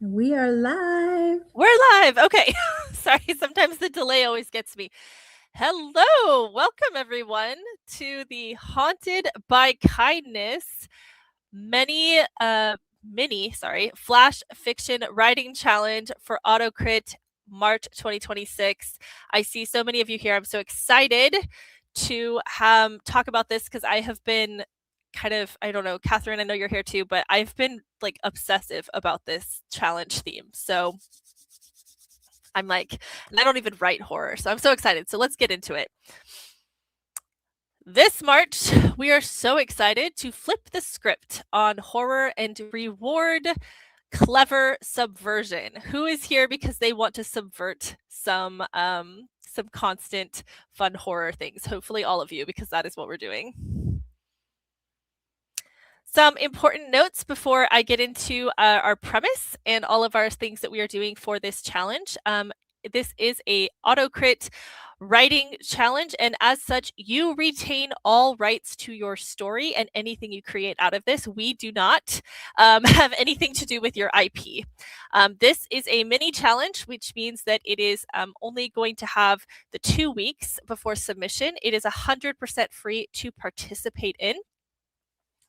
We are live. We're live. Okay. Sorry, sometimes the delay always gets me. Hello. Welcome everyone to the Haunted by Kindness mini flash fiction writing challenge for AutoCrit March 2026. I see so many of you here. I'm so excited to talk about this because I have been I don't know, Catherine, I know you're here too, but I've been like obsessive about this challenge theme. So I'm like, and I don't even write horror. So I'm so excited. So let's get into it. This March, we are so excited to flip the script on horror and reward clever subversion. Who is here because they want to subvert some constant fun horror things? Hopefully all of you, because that is what we're doing. Some important notes before I get into our premise and all of our things that we are doing for this challenge. This is a AutoCrit writing challenge, and as such, you retain all rights to your story and anything you create out of this. We do not have anything to do with your IP. This is a mini challenge, which means that it is only going to have the 2 weeks before submission. It is 100% free to participate in.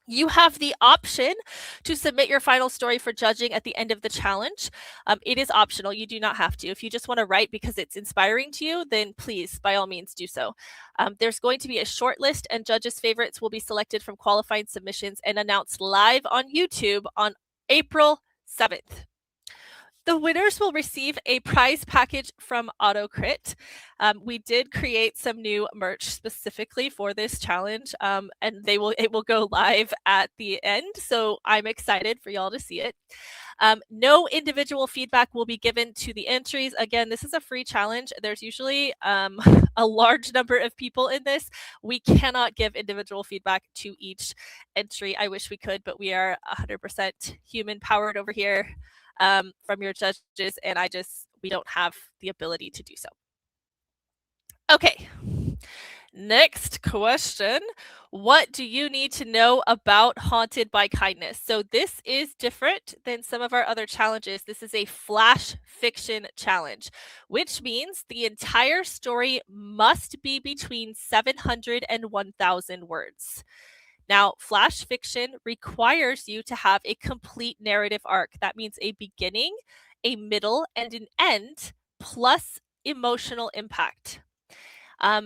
You have the option to submit your final story for judging at the end of the challenge. It is optional. You do not have to. If you just want to write because it's inspiring to you, then please, by all means, do so. There's going to be a short list, and judges' favorites will be selected from qualified submissions and announced live on YouTube on April 7th. The winners will receive a prize package from AutoCrit. We did create some new merch specifically for this challenge, and it will go live at the end. So I'm excited for y'all to see it. No individual feedback will be given to the entries. Again, this is a free challenge. There's usually a large number of people in this. We cannot give individual feedback to each entry. I wish we could, but we are 100% human powered over here from your judges, and we don't have the ability to do so. Okay. Next question. What do you need to know about Haunted by Kindness? So this is different than some of our other challenges. This is a flash fiction challenge, which means the entire story must be between 700 and 1,000 words. Now, flash fiction requires you to have a complete narrative arc. That means a beginning, a middle, and an end, plus emotional impact.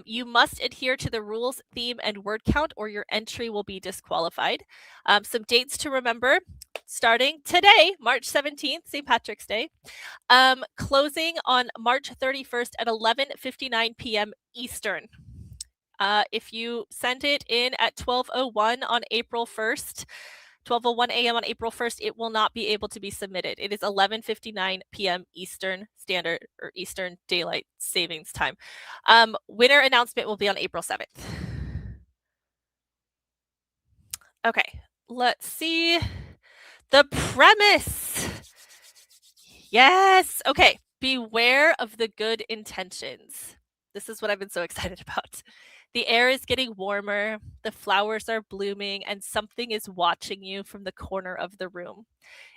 You must adhere to the rules, theme, and word count, or your entry will be disqualified. Some dates to remember starting today, March 17th, St. Patrick's Day. Closing on March 31st at 11:59 p.m. Eastern. If you send it in at 12:01 on April 1st, 12:01 a.m. on April 1st, it will not be able to be submitted. It is 11:59 p.m. Eastern Standard or Eastern Daylight Savings Time. Winner announcement will be on April 7th. Okay, let's see. The premise. Yes. Okay. Beware of the good intentions. This is what I've been so excited about. The air is getting warmer, the flowers are blooming, and something is watching you from the corner of the room.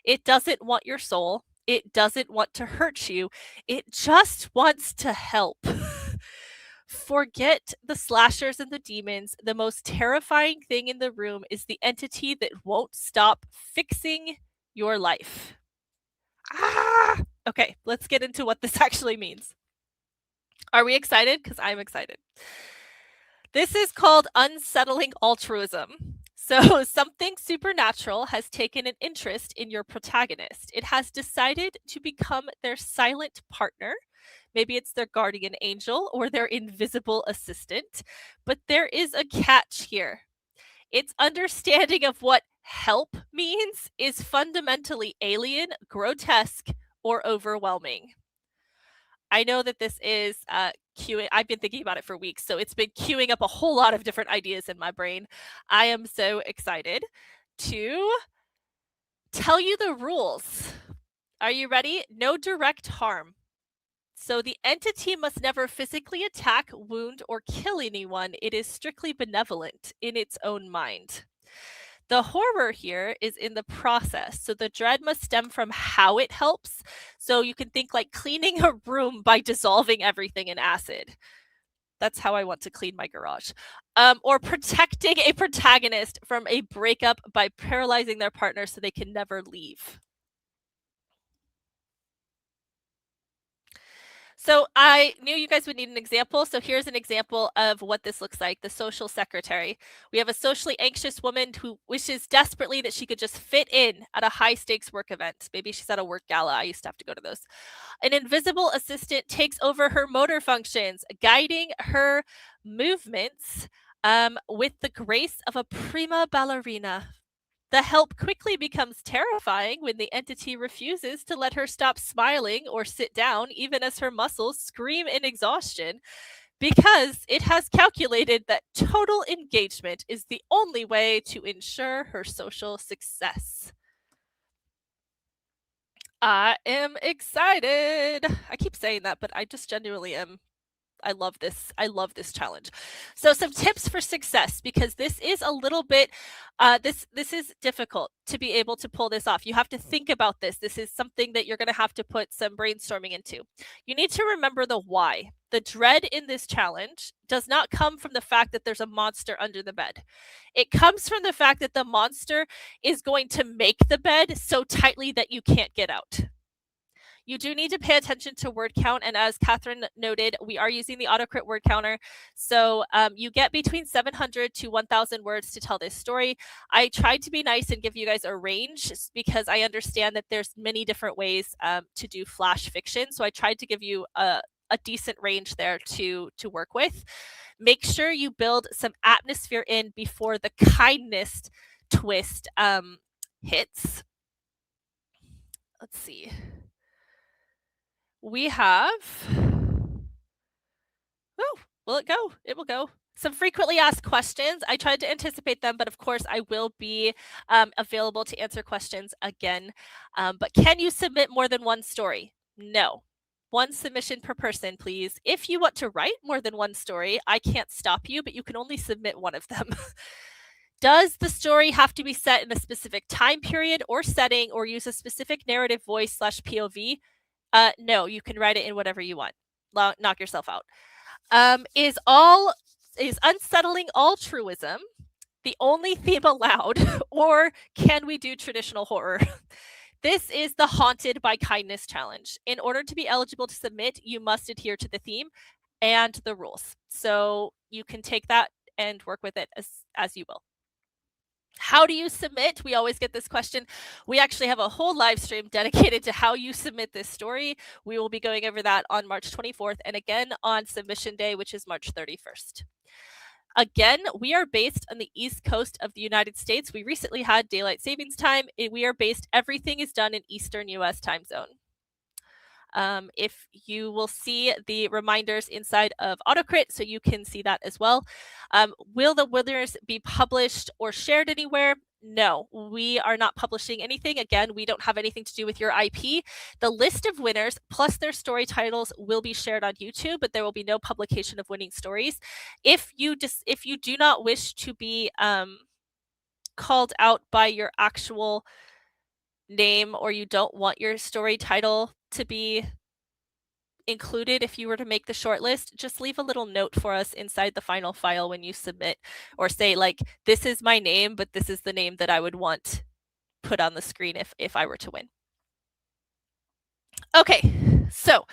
It doesn't want your soul. It doesn't want to hurt you. It just wants to help. Forget the slashers and the demons. The most terrifying thing in the room is the entity that won't stop fixing your life. Ah! Okay, let's get into what this actually means. Are we excited? Because I'm excited. This is called unsettling altruism. So, something supernatural has taken an interest in your protagonist. It has decided to become their silent partner. Maybe it's their guardian angel or their invisible assistant. But there is a catch here. Its understanding of what help means is fundamentally alien, grotesque, or overwhelming. I know that this is queuing. I've been thinking about it for weeks, so it's been queuing up a whole lot of different ideas in my brain. I am so excited to tell you the rules. Are you ready? No direct harm. So the entity must never physically attack, wound, or kill anyone. It is strictly benevolent in its own mind. The horror here is in the process. So the dread must stem from how it helps. So you can think like cleaning a room by dissolving everything in acid. That's how I want to clean my garage. Or protecting a protagonist from a breakup by paralyzing their partner so they can never leave. So I knew you guys would need an example. So here's an example of what this looks like. The social secretary. We have a socially anxious woman who wishes desperately that she could just fit in at a high stakes work event. Maybe she's at a work gala. I used to have to go to those. An invisible assistant takes over her motor functions, guiding her movements with the grace of a prima ballerina. The help quickly becomes terrifying when the entity refuses to let her stop smiling or sit down, even as her muscles scream in exhaustion, because it has calculated that total engagement is the only way to ensure her social success. I am excited. I keep saying that, but I just genuinely am. I love this. I love this challenge. So some tips for success, because this is a little bit this is difficult to be able to pull this off. You have to think about this. This is something that you're going to have to put some brainstorming into. You need to remember the why. The dread in this challenge does not come from the fact that there's a monster under the bed. It comes from the fact that the monster is going to make the bed so tightly that you can't get out. You do need to pay attention to word count. And as Catherine noted, we are using the AutoCrit word counter. So you get between 700 to 1,000 words to tell this story. I tried to be nice and give you guys a range because I understand that there's many different ways to do flash fiction. So I tried to give you a decent range there to work with. Make sure you build some atmosphere in before the kindness twist hits. Let's see. We have, oh, will it go? It will go. Some frequently asked questions. I tried to anticipate them, but of course I will be available to answer questions again. But can you submit more than one story? No. One submission per person, please. If you want to write more than one story, I can't stop you, but you can only submit one of them. Does the story have to be set in a specific time period or setting or use a specific narrative voice / POV? No, you can write it in whatever you want. Knock yourself out. Is unsettling altruism the only theme allowed, or can we do traditional horror? This is the Haunted by Kindness challenge. In order to be eligible to submit, you must adhere to the theme and the rules. So you can take that and work with it as you will. How do you submit? We always get this question. We actually have a whole live stream dedicated to how you submit this story. We will be going over that on March 24th and again on submission day, which is March 31st. Again, we are based on the East Coast of the United States. We recently had daylight savings time. Everything is done in Eastern US time zone. If you will see the reminders inside of AutoCrit, so you can see that as well. Will the winners be published or shared anywhere? No, we are not publishing anything. Again, we don't have anything to do with your IP. The list of winners plus their story titles will be shared on YouTube, but there will be no publication of winning stories. If you do not wish to be called out by your actual name, or you don't want your story title to be included if you were to make the shortlist, just leave a little note for us inside the final file when you submit, or say like, this is my name, but this is the name that I would want put on the screen if I were to win. Okay, so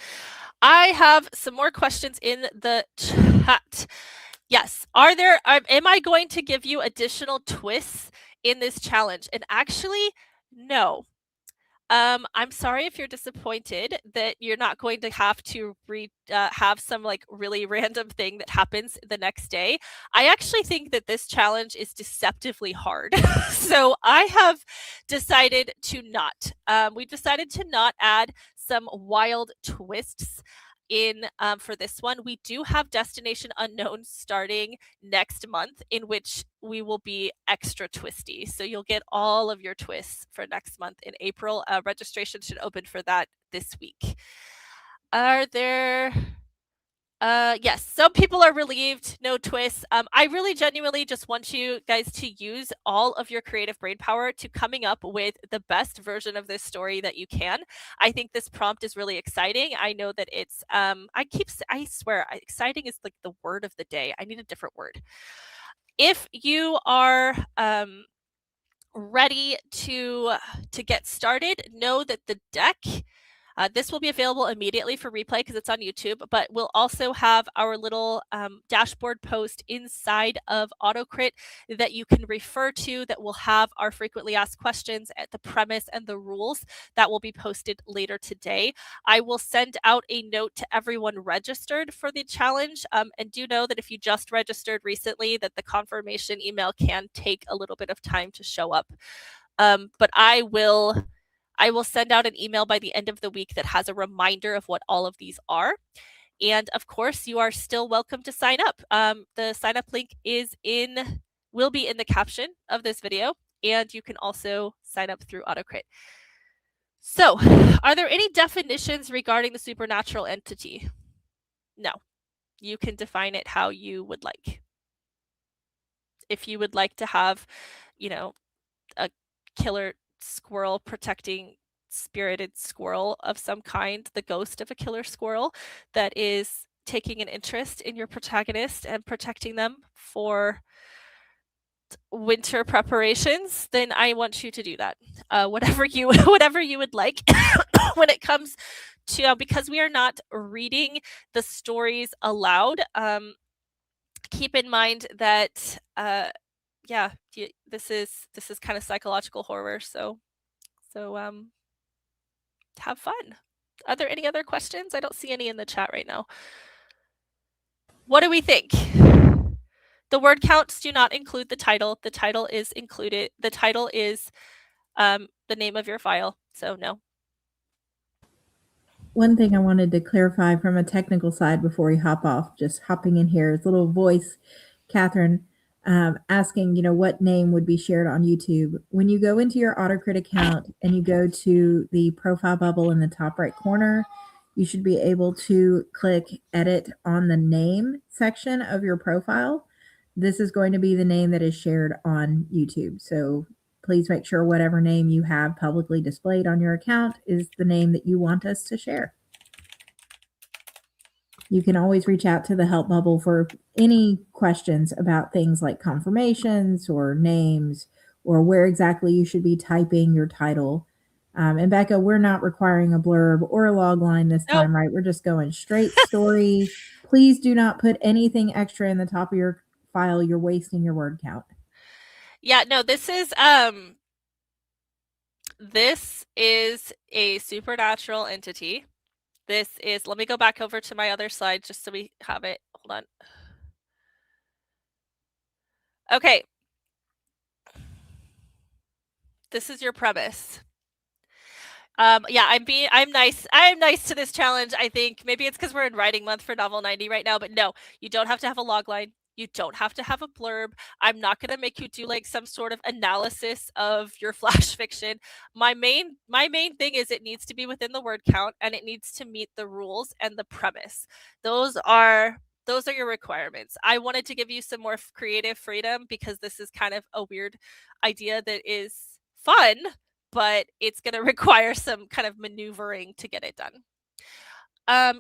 I have some more questions in the chat. Yes, am I going to give you additional twists in this challenge? And actually, no. I'm sorry if you're disappointed that you're not going to have to have some like really random thing that happens the next day. I actually think that this challenge is deceptively hard. So I have decided to not. We've decided to not add some wild twists in for this one. We do have Destination Unknown starting next month, in which we will be extra twisty. So you'll get all of your twists for next month in April. Registration should open for that this week. Are there Yes, some people are relieved, no twists. I really genuinely just want you guys to use all of your creative brain power to coming up with the best version of this story that you can. I think this prompt is really exciting. I know that it's I swear exciting is like the word of the day. I need a different word. If you are ready to get started, know that the deck this will be available immediately for replay because it's on YouTube, but we'll also have our little dashboard post inside of AutoCrit that you can refer to that will have our frequently asked questions at the premise and the rules that will be posted later today. I will send out a note to everyone registered for the challenge, and do know that if you just registered recently that the confirmation email can take a little bit of time to show up. But I will send out an email by the end of the week that has a reminder of what all of these are. And of course, you are still welcome to sign up. The sign up link will be in the caption of this video, and you can also sign up through AutoCrit. So, are there any definitions regarding the supernatural entity? No. You can define it how you would like. If you would like to have, a killer squirrel protecting spirited squirrel of some kind, the ghost of a killer squirrel that is taking an interest in your protagonist and protecting them for winter preparations, then I want you to do that. Whatever you would like. When it comes to because we are not reading the stories aloud, keep in mind that yeah, this is kind of psychological horror, so have fun. Are there any other questions? I don't see any in the chat right now. What do we think? The word counts do not include the title. The title is included. The title is the name of your file, so no. One thing I wanted to clarify from a technical side before we hop off, just hopping in here, is a little voice, Catherine, asking, what name would be shared on YouTube. When you go into your AutoCrit account and you go to the profile bubble in the top right corner, you should be able to click edit on the name section of your profile. This is going to be the name that is shared on YouTube. So please make sure whatever name you have publicly displayed on your account is the name that you want us to share. You can always reach out to the help bubble for any questions about things like confirmations or names or where exactly you should be typing your title. And Becca, we're not requiring a blurb or a log line this time, right? We're just going straight story. Please do not put anything extra in the top of your file. You're wasting your word count. Yeah, no, this is a supernatural entity. Let me go back over to my other slide just so we have it. Hold on. Okay. This is your premise. Yeah, I'm nice to this challenge. I think maybe it's because we're in writing month for Novel 90 right now, but no, you don't have to have a log line. You don't have to have a blurb. I'm not going to make you do like some sort of analysis of your flash fiction. My main thing is it needs to be within the word count and it needs to meet the rules and the premise. Those are your requirements. I wanted to give you some more creative freedom because this is kind of a weird idea that is fun, but it's going to require some kind of maneuvering to get it done.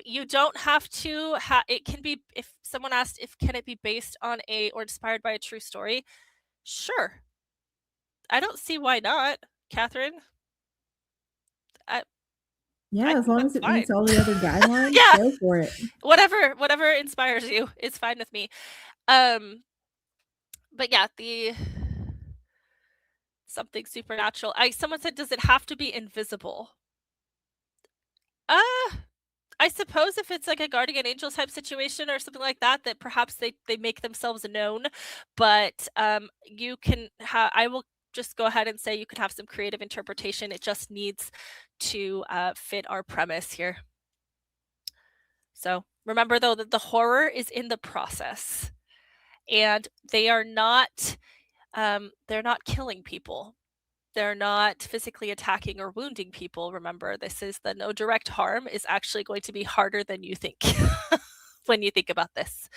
You don't have to it can be, if someone asked if can it be based on or inspired by a true story? Sure. I don't see why not, Catherine. As long as it meets all the other guidelines, yeah. Go for it. Whatever inspires you, it's fine with me. But yeah, something supernatural. Someone said, does it have to be invisible? I suppose if it's like a guardian angel type situation or something like that, that perhaps they make themselves known. But you can I will just go ahead and say you can have some creative interpretation. It just needs to fit our premise here. So remember though that the horror is in the process, and they are not they're not killing people. They're not physically attacking or wounding people. Remember, this is the no direct harm is actually going to be harder than you think. when you think about this.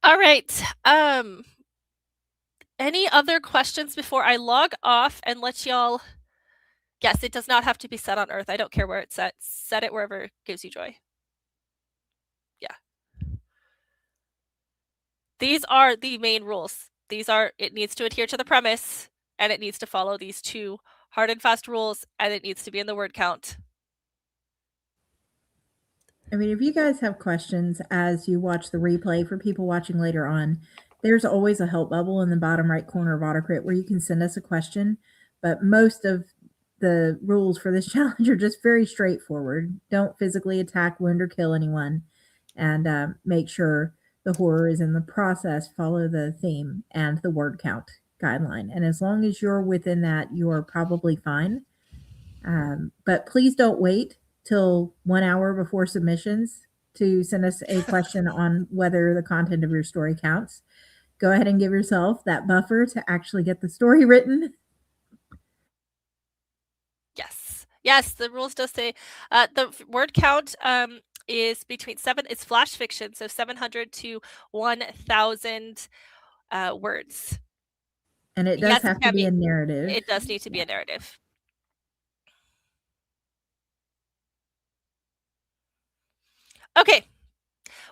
All right. Any other questions before I log off and let y'all? Yes, it does not have to be set on Earth. I don't care where it's set. Set it wherever gives you joy. Yeah. These are the main rules. It needs to adhere to the premise, and it needs to follow these 2 hard and fast rules, and it needs to be in the word count. I mean, if you guys have questions as you watch the replay for people watching later on, there's always a help bubble in the bottom right corner of AutoCrit where you can send us a question. But most of the rules for this challenge are just very straightforward. Don't physically attack, wound, or kill anyone. And make sure the horror is in the process. Follow the theme and the word count guideline. And as long as you're within that, you're probably fine. But please don't wait till 1 hour before submissions to send us a question on whether the content of your story counts. Go ahead and give yourself that buffer to actually get the story written. Yes. Yes, the rules does say the word count is between 7, it's flash fiction, so 700 to 1,000 words. And it does Yes, have to be a narrative. It does need to be a narrative. Okay.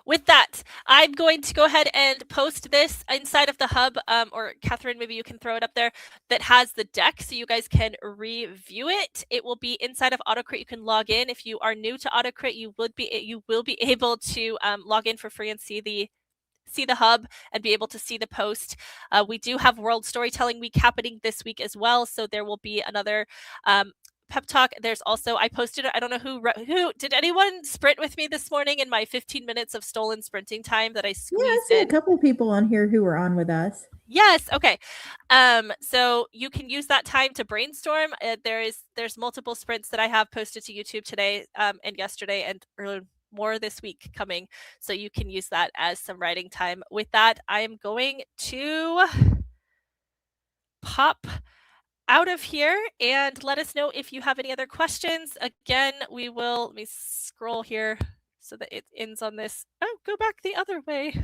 With that, I'm going to go ahead and post this inside of the hub, or Catherine, maybe you can throw it up there, that has the deck so you guys can review it. It will be inside of AutoCrit. You can log in. If you are new to AutoCrit, you will be able to log in for free and see the hub and be able to see the post. We do have World Storytelling Week happening this week as well, so there will be another pep talk. There's also, I posted, I don't know who did anyone sprint with me this morning in my 15 minutes of stolen sprinting time that I squeezed I see in? a couple people on here who were on with us. Yes. Okay. So you can use that time to brainstorm. There's multiple sprints that I have posted to YouTube today, and yesterday, and more this week coming. So you can use that as some writing time. With that, I'm going to pop out of here and let us know if you have any other questions. Again, let me scroll here so that it ends on this. Oh, go back the other way.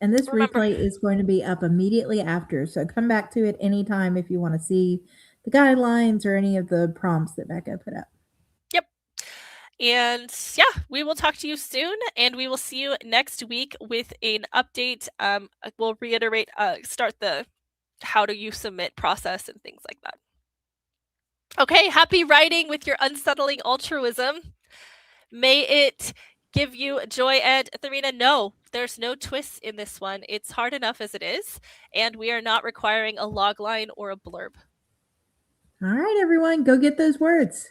And this replay is going to be up immediately after. So come back to it anytime if you want to see the guidelines or any of the prompts that Becca put up. Yep. And yeah, we will talk to you soon, and we will see you next week with an update. We'll reiterate, start the how do you submit process and things like that. Okay, happy writing with your unsettling altruism. May it give you joy. And Therina, no, there's no twists in this one. It's hard enough as it is, and we are not requiring a log line or a blurb. All right, everyone, go get those words.